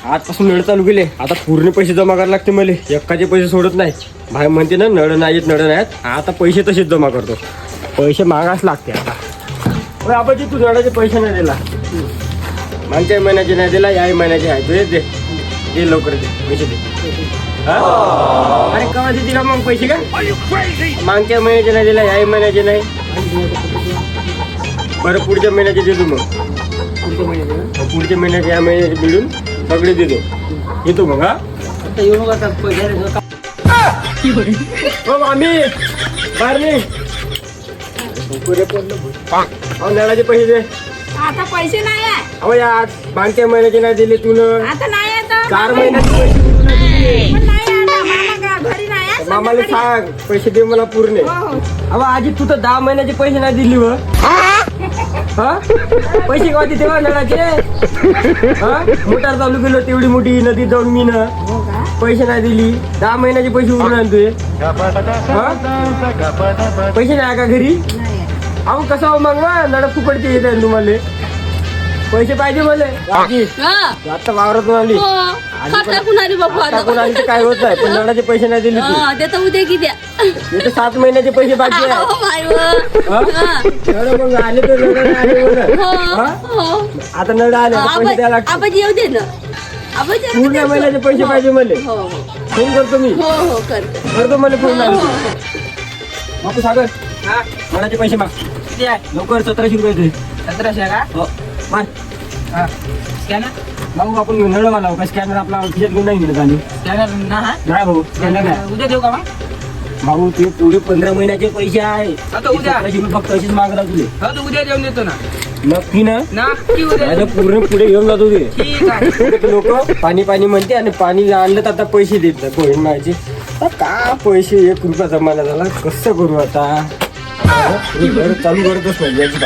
आजपासून नळ चालू केले. आता पूर्ण पैसे जमा करायला लागते मला. एक्काचे पैसे सोडत नाही. भाई म्हणते ना नळ नाहीत नळ नाहीत. आता पैसे तसेच जमा करतो. पैसे मागाच लागते आता. आबाजी तू नळाचे पैसे नाही दिला. मागच्या महिन्याचे नाही दिला. याही महिन्याचे आहे. तू दे दे लवकर दे पैसे दे. अरे केव्हा देते का मग पैसे का? मागच्या महिन्याचे नाही दिला. याही महिन्याचे नाही. बरं पुढच्या महिन्याचे देतो मग. पुढच्या महिन्याचे या महिन्याचे मिळून सगळे देतो. येतो मग. हा आम्ही बाहेर नाही. नळाचे पैसे दे. आता पैसे नाही आहे. अहो यार मागच्या महिन्याचे नाही दिले तू. आता नाही आता 4 महिन्याचे पैसे पण नाही आता मामा घरी नाही आहे. मामाला सांग पैसे दे मला पूर्ण. अहो आजी तू तर 10 महिन्याचे पैसे नाही दिली व. हा पैसे केव्हा देते तेव्हा नळाचे. हा मोटार चालू केलं तेवढी मोठी नदी जाऊन मी ना पैसे नाही दिली. 10 महिन्याचे पैसे उरून आणतोय. पैसे नाही का घरी? अहो कसं हो मग नळ फुकटचे येत आहे तुम्हाला. पैसे पाहिजे मला. आता वावरातून आली. आता कोण आली तर काय होत नाही. पण नळाचे पैसे नाही दिले तू. उद्या की द्या. येते 7 महिन्याचे पैसे बाकी आहे. मग आले तर नळ आले आता नळ आले पैसे द्यायला लागतात. आबाजी येऊ दे ना. पूर्ण महिन्याचे पैसे पाहिजे मला. फोन करतो मी. करतो मला फोन. बापू सागर नळाचे पैसे माग. लवकर 1700 रुपये. 1700 का? हो माग. स्कॅनर भाऊ आपण नळ मालाव का स्कॅनर आपला खिशात घेऊन नाही गेलं आणि स्कॅनर ना. नाही भाऊ स्कॅनर नाही. उद्या देऊ का मग? भाऊ ते पुढे 15 महिन्याचे पैसे आहे. आता उद्या 1700 रुपये फक्त अशीच मागला तुझे. हो तू उद्या देऊन देतो ना. नक्की ना. नक्की उद्या माझं पूर्ण पुढे घेऊन जातो ते. ठीक आहे. लोक पाणी पाणी म्हणते आणि पाणी आणलं तर आता पैसे देत नाही. कोणी माहिती का पैसे 1 रुपया जमा झाला. कसं करू आता. चालू करतच नाही याची